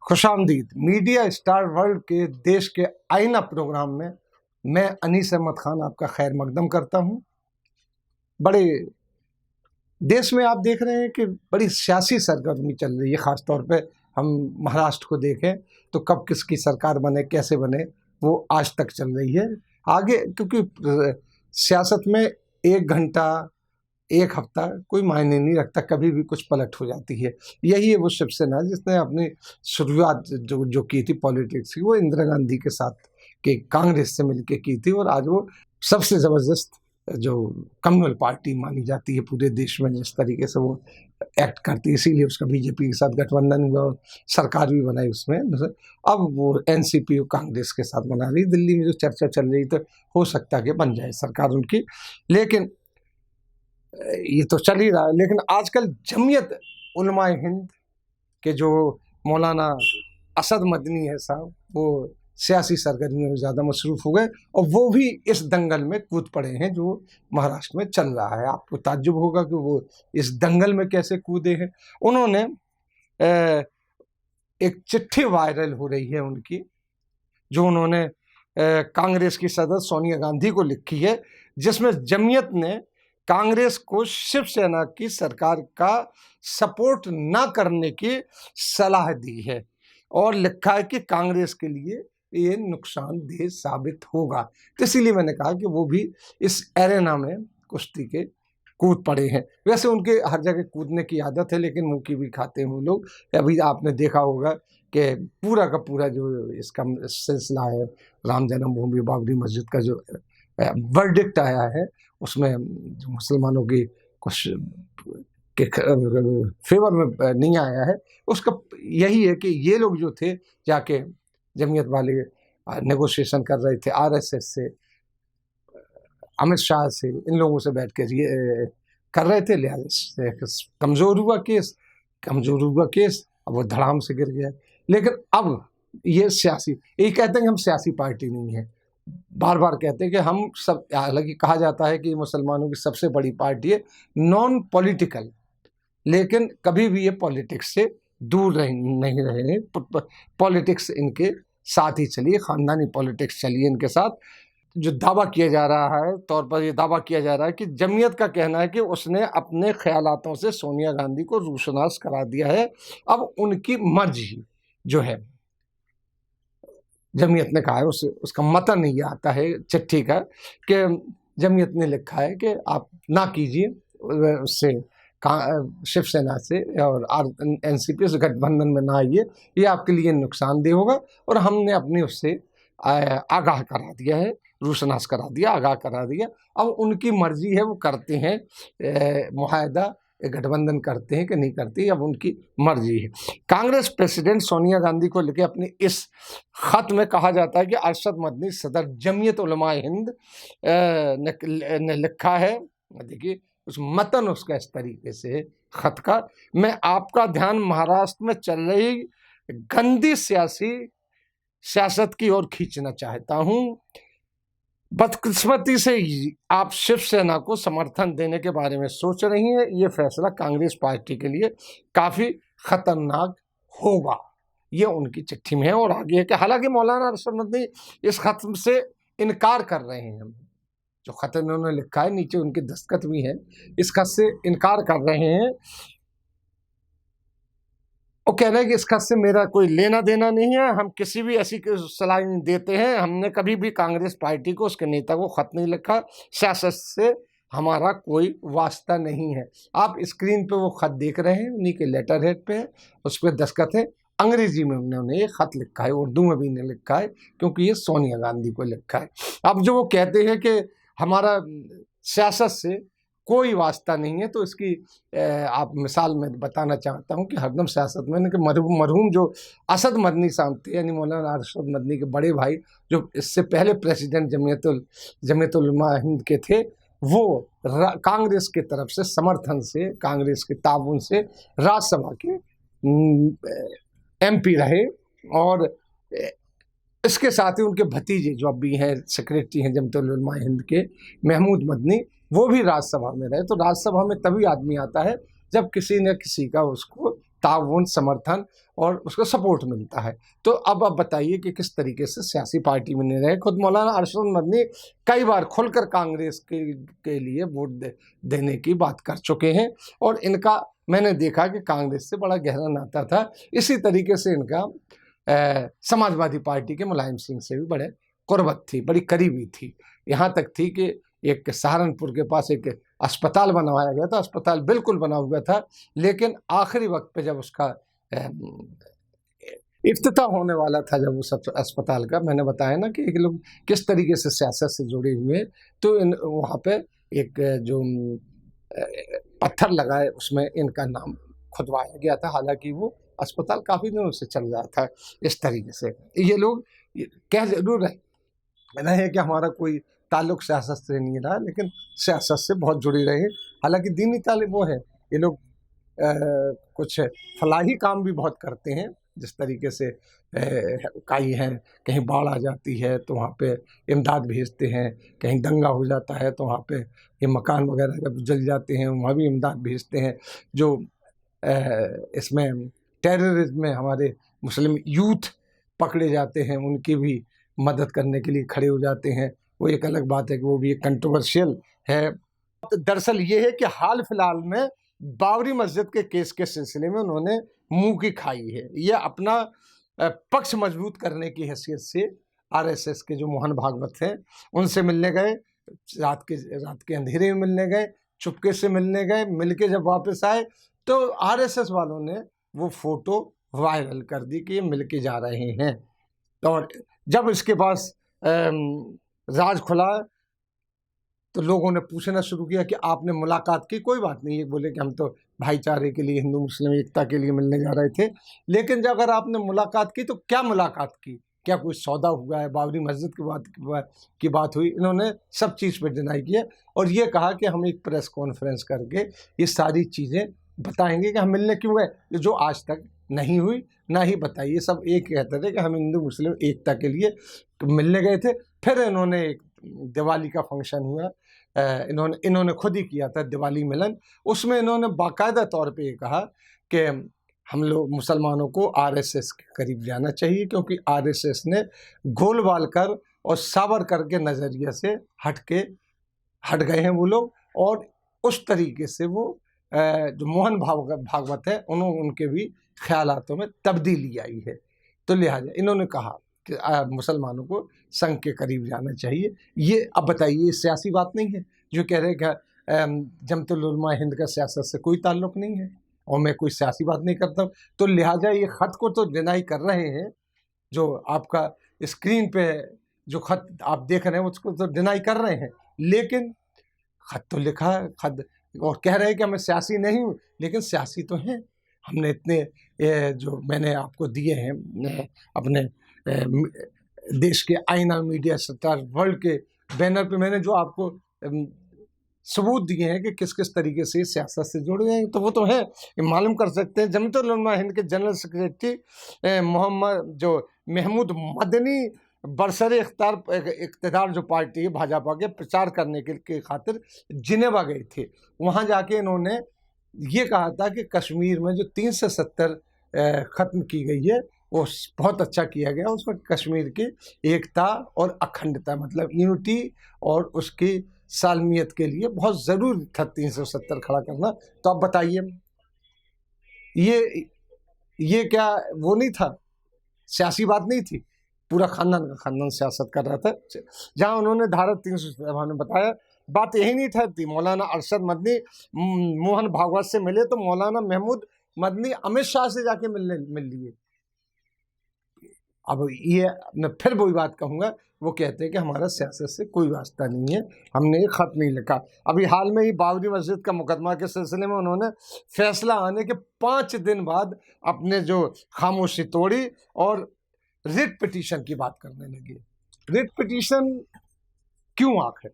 खुशामदीद media star world के देश के आईना प्रोग्राम में मैं अनीस अहमद खान आपका खैर मकदम करता हूं। बड़े देश में आप देख रहे हैं कि बड़ी सियासी सरगर्मी चल रही है। ख़ास तौर पे हम महाराष्ट्र को देखें तो कब किसकी सरकार बने, कैसे बने, वो आज तक चल रही है। आगे क्योंकि सियासत में एक घंटा एक हफ्ता कोई मायने नहीं रखता, कभी भी कुछ पलट हो जाती है। यही है वो शिवसेना जिसने अपनी शुरुआत जो की थी पॉलिटिक्स की, वो इंदिरा गांधी के साथ के कांग्रेस से मिलके की थी, और आज वो सबसे ज़बरदस्त जो कम्युनल पार्टी मानी जाती है पूरे देश में। जिस तरीके से वो एक्ट करती है, इसीलिए उसका बीजेपी के साथ गठबंधन हुआ, सरकार भी बनाई उसमें। अब वो एनसीपी और कांग्रेस के साथ बना रही। दिल्ली में जो चर्चा चल रही, तो हो सकता है कि बन जाए सरकार उनकी, लेकिन ये तो चल ही रहा है। लेकिन आजकल जमीयत उलमाए हिंद के जो मौलाना असद मदनी है साहब, वो सियासी सरगर्मियों में ज़्यादा मसरूफ़ हो गए, और वो भी इस दंगल में कूद पड़े हैं जो महाराष्ट्र में चल रहा है। आपको ताज्जुब होगा कि वो इस दंगल में कैसे कूदे हैं। उन्होंने एक चिट्ठी वायरल हो रही है उनकी, जो उन्होंने कांग्रेस की सदस्य सोनिया गांधी को लिखी है, जिसमें जमीयत ने कांग्रेस को शिवसेना की सरकार का सपोर्ट ना करने की सलाह दी है, और लिखा है कि कांग्रेस के लिए ये नुकसानदेह साबित होगा। तो इसीलिए मैंने कहा कि वो भी इस एरेना में कुश्ती के कूद पड़े हैं। वैसे उनके हर जगह कूदने की आदत है, लेकिन मुंह की भी खाते हैं वो लोग। अभी आपने देखा होगा कि पूरा का पूरा जो इसका सिलसिला है, राम जन्मभूमि बाबरी मस्जिद का जो वर्डिक्ट आया है, उसमें जो मुसलमानों की कुछ के फेवर में नहीं आया है, उसका यही है कि ये लोग जो थे जाके जमीयत वाले नेगोशिएशन कर रहे थे आरएसएस से, अमित शाह से, इन लोगों से बैठ के ये कर रहे थे। लिहाजा कमज़ोर हुआ केस, अब वो धड़ाम से गिर गया। लेकिन अब ये सियासी, ये कहते हैं कि हम सियासी पार्टी नहीं है, बार बार कहते हैं कि हम सब, हालांकि कहा जाता है कि मुसलमानों की सबसे बड़ी पार्टी है, नॉन पॉलिटिकल, लेकिन कभी भी ये पॉलिटिक्स से दूर नहीं रहे। पॉलिटिक्स इनके साथ ही चलिए, ख़ानदानी पॉलिटिक्स चलिए इनके साथ। जो दावा किया जा रहा है तौर पर, ये दावा किया जा रहा है कि जमीयत का कहना है कि उसने अपने ख्यालातों से सोनिया गांधी को रूशनास करा दिया है। अब उनकी मर्जी जो है, जमीयत ने कहा है, उसका मतन ये आता है चिट्ठी का कि जमीयत ने लिखा है कि आप ना कीजिए उससे, शिवसेना से और एनसीपी से गठबंधन में ना आइए, ये आपके लिए नुकसानदेह होगा। और हमने अपने उससे आगाह करा दिया है, रूशनास करा दिया, आगाह करा दिया। अब उनकी मर्जी है, वो करते हैं मुआहदा, गठबंधन करते हैं कि नहीं करते, अब उनकी मर्जी है। कांग्रेस प्रेसिडेंट सोनिया गांधी को लेकर अपने इस खत में कहा जाता है कि अरशद मदनी सदर जमीयत उलमाए हिंद ने लिखा है। देखिए उस मतन उसका इस तरीके से खत का, मैं आपका ध्यान महाराष्ट्र में चल रही गंदी सियासत की ओर खींचना चाहता हूं। बदकिस्मती से आप शिवसेना को समर्थन देने के बारे में सोच रही हैं। ये फैसला कांग्रेस पार्टी के लिए काफ़ी खतरनाक होगा, ये उनकी चिट्ठी में है। और आगे है कि हालांकि मौलाना अरशद मदनी इस खत से इनकार कर रहे हैं, जो खत उन्होंने लिखा है नीचे उनके दस्तखत भी हैं, इस खत से इनकार कर रहे हैं। वो कह रहे हैं कि इस खत से मेरा कोई लेना देना नहीं है, हम किसी भी ऐसी सलाह नहीं देते हैं, हमने कभी भी कांग्रेस पार्टी को, उसके नेता को खत नहीं लिखा, सियासत से हमारा कोई वास्ता नहीं है। आप स्क्रीन पे वो खत देख रहे हैं, उन्हीं के लेटर हेड पे है, उस पर दस्तखत है। अंग्रेजी में उन्होंने ये खत लिखा है, उर्दू में भी नहीं लिखा है, क्योंकि ये सोनिया गांधी को लिखा है। अब जो वो कहते हैं कि हमारा सियासत से कोई वास्ता नहीं है, तो इसकी आप मिसाल में बताना चाहता हूं कि हरदम सियासत में कि मरहूम जो असद मदनी साहब थे, यानी मौलाना अरशद मदनी के बड़े भाई, जो इससे पहले प्रेसिडेंट जमीयत उलमा हिंद के थे, वो कांग्रेस की तरफ से समर्थन से, कांग्रेस के ताउन से राज्यसभा के एमपी रहे। और इसके साथ ही उनके भतीजे जो अब भी हैं सेक्रेटरी हैं जमीयत उलमा हिंद के, महमूद मदनी, वो भी राज्यसभा में रहे। तो राज्यसभा में तभी आदमी आता है जब किसी न किसी का उसको ताउन, समर्थन और उसको सपोर्ट मिलता है। तो अब आप बताइए कि किस तरीके से सियासी पार्टी में नहीं रहे। खुद मौलाना अरशद मदनी कई बार खुलकर कांग्रेस के लिए वोट देने की बात कर चुके हैं और इनका मैंने देखा कि कांग्रेस से बड़ा गहरा नाता था। इसी तरीके से इनका समाजवादी पार्टी के मुलायम सिंह से भी बड़े कुर्बत थी, बड़ी करीबी थी। यहाँ तक थी कि एक सहारनपुर के पास एक अस्पताल बनवाया गया था, अस्पताल बिल्कुल बना हुआ था, लेकिन आखिरी वक्त पे जब उसका इफ्तिताह होने वाला था, जब उस अस्पताल का, मैंने बताया ना कि लोग किस तरीके से सियासत से जुड़े हुए हैं, तो वहाँ पे एक जो पत्थर लगाए उसमें इनका नाम खुदवाया गया था। हालांकि वो अस्पताल काफ़ी दिनों से चल रहा था। इस तरीके से ये लोग कह जरूर रहे कि हमारा कोई ताल्लुक सियासत से नहीं रहा, लेकिन सियासत से बहुत जुड़ी रहे। हालांकि दीनी तालिब वो है, ये लोग कुछ फलाही काम भी बहुत करते हैं, जिस तरीके से कई हैं, कहीं बाढ़ आ जाती है तो वहाँ पे इमदाद भेजते हैं, कहीं दंगा हो जाता है तो वहाँ पे ये मकान वगैरह जब जल जाते हैं वहाँ भी इमदाद भेजते हैं। जो इसमें टेररिज्म में हमारे मुस्लिम यूथ पकड़े जाते हैं, उनकी भी मदद करने के लिए खड़े हो जाते हैं। वो एक अलग बात है कि वो भी एक कंट्रोवर्शियल है। दरअसल ये है कि हाल फिलहाल में बाबरी मस्जिद के केस के सिलसिले में उन्होंने मुंह की खाई है। ये अपना पक्ष मजबूत करने की हैसियत से आरएसएस के जो मोहन भागवत हैं उनसे मिलने गए, रात के अंधेरे में मिलने गए, चुपके से मिलने गए। मिलके जब वापस आए तो आरएसएस वालों ने वो फोटो वायरल कर दी कि ये मिलके जा रहे हैं। और जब इसके पास राज खुला तो लोगों ने पूछना शुरू किया कि आपने मुलाकात की। कोई बात नहीं, ये बोले कि हम तो भाईचारे के लिए, हिंदू मुस्लिम एकता के लिए मिलने जा रहे थे। लेकिन जब अगर आपने मुलाकात की तो क्या मुलाकात की, क्या कोई सौदा हुआ है, बाबरी मस्जिद की बात हुई? इन्होंने सब चीज़ पे डिनाई किया और ये कहा कि हम एक प्रेस कॉन्फ्रेंस करके ये सारी चीज़ें बताएंगे कि हम मिलने क्यों गए, जो आज तक नहीं हुई ना ही बताई। ये सब एक कहते थे कि हम हिंदू मुस्लिम एकता के लिए मिलने गए थे। फिर इन्होंने एक दिवाली का फंक्शन हुआ, इन्होंने खुद ही किया था दिवाली मिलन। उसमें इन्होंने बाकायदा तौर पे ये कहा कि हम लोग मुसलमानों को आरएसएस के करीब जाना चाहिए, क्योंकि आरएसएस ने गोलवाल कर और सावरकर के नज़रिए से हट गए हैं वो लोग, और उस तरीके से वो जो मोहन भागवत है उनके भी ख्यालातों में तब्दीली आई है। तो लिहाजा इन्होंने कहा कि मुसलमानों को संघ के करीब जाना चाहिए। ये अब बताइए, सियासी बात नहीं है जो कह रहे हैं कि जमतुल उलमा हिंद का सियासत से कोई ताल्लुक नहीं है और मैं कोई सियासी बात नहीं करता हूँ। तो लिहाजा ये ख़त को तो डिनाई कर रहे हैं, जो आपका स्क्रीन पे जो ख़त आप देख रहे हैं उसको तो डिनाई कर रहे हैं, लेकिन ख़त तो लिखा है, ख़त और कह रहे हैं कि मैं सियासी नहीं हूँ, लेकिन सियासी तो हैं। हमने इतने जो मैंने आपको दिए हैं अपने देश के आईना मीडिया स्टार वर्ल्ड के बैनर पे, मैंने जो आपको सबूत दिए हैं कि किस किस तरीके से सियासत से जुड़े हैं, तो वो तो है, मालूम कर सकते हैं। जमीयतुल उलमा हिंद के जनरल सेक्रेटरी मोहम्मद जो महमूद मदनी बरसर इख्तियार जो पार्टी है भाजपा के, प्रचार करने के खातिर जिनेवा गए थे। वहाँ जाके इन्होंने ये कहा था कि कश्मीर में जो 370 ख़त्म की गई है वो बहुत अच्छा किया गया, उसमें कश्मीर की एकता और अखंडता मतलब यूनिटी और उसकी सालमियत के लिए बहुत ज़रूरी था 370 खड़ा करना। तो आप बताइए, ये क्या वो नहीं था, सियासी बात नहीं थी? पूरा खानदान सियासत कर रहा था। जहाँ उन्होंने धारा 370 में बताया, बात यही नहीं था। मौलाना अरशद मदनी मोहन भागवत से मिले तो मौलाना महमूद मदनी अमित शाह से जाके मिल लिए। अब ये मैं फिर वही बात कहूँगा, वो कहते हैं कि हमारा सियासत से कोई वास्ता नहीं है, हमने ये ख़त नहीं लिखा। अभी हाल में ही बाबरी मस्जिद का मुकदमा के सिलसिले में उन्होंने फैसला आने के 5 दिन बाद अपने जो खामोशी तोड़ी और रिट पिटीशन की बात करने लगी। रिट पिटीशन क्यों आखिर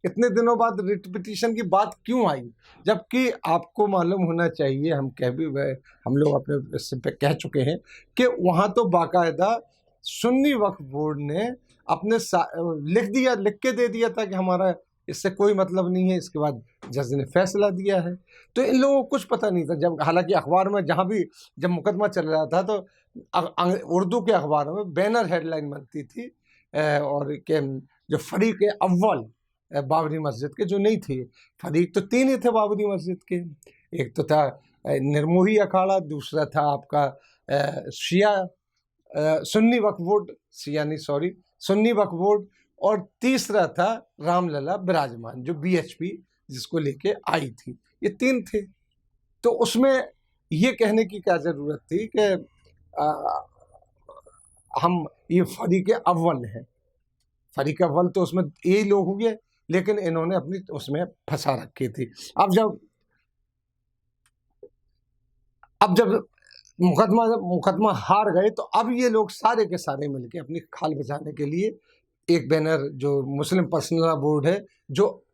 इतने दिनों बाद रिट पिटीशन की बात क्यों आई, जबकि आपको मालूम होना चाहिए, हम लोग अपने इस पे कह चुके हैं कि वहाँ तो बाकायदा सुन्नी वक्फ बोर्ड ने अपने लिख के दे दिया था कि हमारा इससे कोई मतलब नहीं है। इसके बाद जज ने फैसला दिया है। तो इन लोगों को कुछ पता नहीं था। जब हालांकि अखबार में जहाँ भी जब मुकदमा चल रहा था तो उर्दू के अखबारों में बैनर हेडलाइन बनती थी और के जो फरीक अव्वल बाबरी मस्जिद के जो नहीं थे, फरीक तो 3 ही थे बाबरी मस्जिद के। एक तो था निर्मोही अखाड़ा, दूसरा था आपका शिया सुन्नी वक्फ बोर्ड, शिया नहीं सॉरी सुन्नी वक्फ बोर्ड, और तीसरा था रामलला विराजमान जो बीएचपी जिसको लेके आई थी। ये 3 थे। तो उसमें ये कहने की क्या जरूरत थी कि हम ये फरीक अव्वल हैं। फरीक अव्वल तो उसमें यही लोग हुए, लेकिन इन्होंने अपनी उसमें फंसा रखी थी। अब जब मुकदमा हार गए तो अब ये लोग सारे के सारे मिलके अपनी खाल बचाने के लिए एक बैनर, जो मुस्लिम पर्सनल लॉ बोर्ड है जो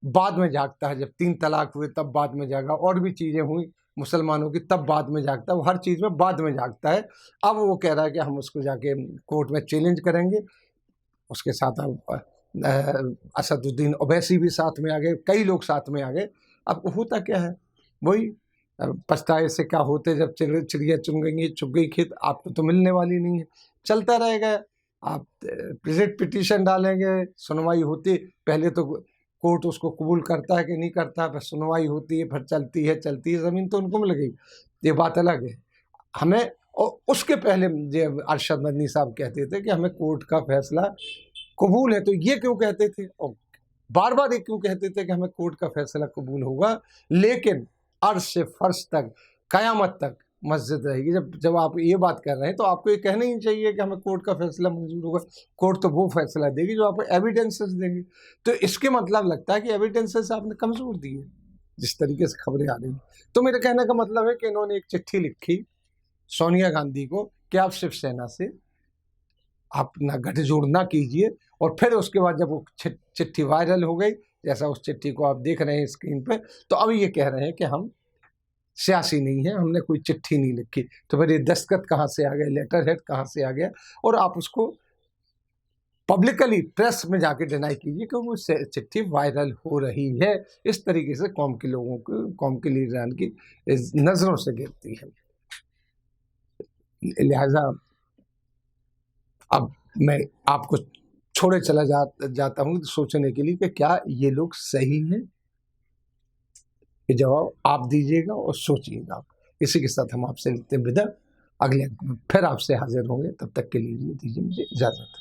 बाद में जागता है, जब 3 तलाक हुए तब बाद में जागा, और भी चीज़ें हुई मुसलमानों की तब बाद में जागता है, वो हर चीज़ में बाद में जागता है। अब वो कह रहा है कि हम उसको जाके कोर्ट में चैलेंज करेंगे। उसके साथ अब असदुद्दीन ओवैसी भी साथ में आ गए, कई लोग साथ में आ गए। अब होता क्या है, वही पछताए से क्या होते, जब चिड़िया चुग गई खेत, आपको तो मिलने वाली नहीं है। चलता रहेगा। आप प्रेजेंट पिटीशन डालेंगे, सुनवाई होती, पहले तो कोर्ट उसको कबूल करता है कि नहीं करता, फिर सुनवाई होती है, फिर चलती है। ज़मीन तो उनको मिल गई, ये बात अलग है। हमें और उसके पहले जो अरशद मदनी साहब कहते थे कि हमें कोर्ट का फैसला कबूल है, तो ये क्यों कहते थे और बार बार ये क्यों कहते थे कि हमें कोर्ट का फैसला कबूल होगा, लेकिन अर्श से फर्श तक कयामत तक मस्जिद रहेगी। जब आप ये बात कर रहे हैं तो आपको ये कहना ही चाहिए कि हमें कोर्ट का फैसला मंजूर होगा। कोर्ट तो वो फैसला देगी जो आपको एविडेंसेस देंगे। तो इसके मतलब लगता है कि एविडेंसेस आपने कमज़ोर दिए, जिस तरीके से खबरें आ रही। तो मेरे कहने का मतलब है कि इन्होंने एक चिट्ठी लिखी सोनिया गांधी को कि आप शिवसेना से अपना गठजोड़ ना कीजिए, और फिर उसके बाद जब वो चिट्ठी वायरल हो गई, जैसा उस चिट्ठी को आप देख रहे हैं स्क्रीन पे, तो अब ये कह रहे हैं कि हम सियासी नहीं है, हमने कोई चिट्ठी नहीं लिखी। तो फिर ये दस्तखत कहाँ से आ गए, लेटर हेड कहाँ से आ गया? और आप उसको पब्लिकली प्रेस में जाके डिनाई कीजिए कि वो चिट्ठी वायरल हो रही है। इस तरीके से कौम के लोगों को, कौम के लीडरान की नज़रों से गिरती है। लिहाजा अब मैं आपको छोड़े चला जाता हूँ सोचने के लिए कि क्या ये लोग सही हैं। ये जवाब आप दीजिएगा और सोचिएगा। इसी के साथ हम आपसे लेते हैं विदा। अगले फिर आपसे हाजिर होंगे, तब तक के लिए दीजिए मुझे इजाज़त।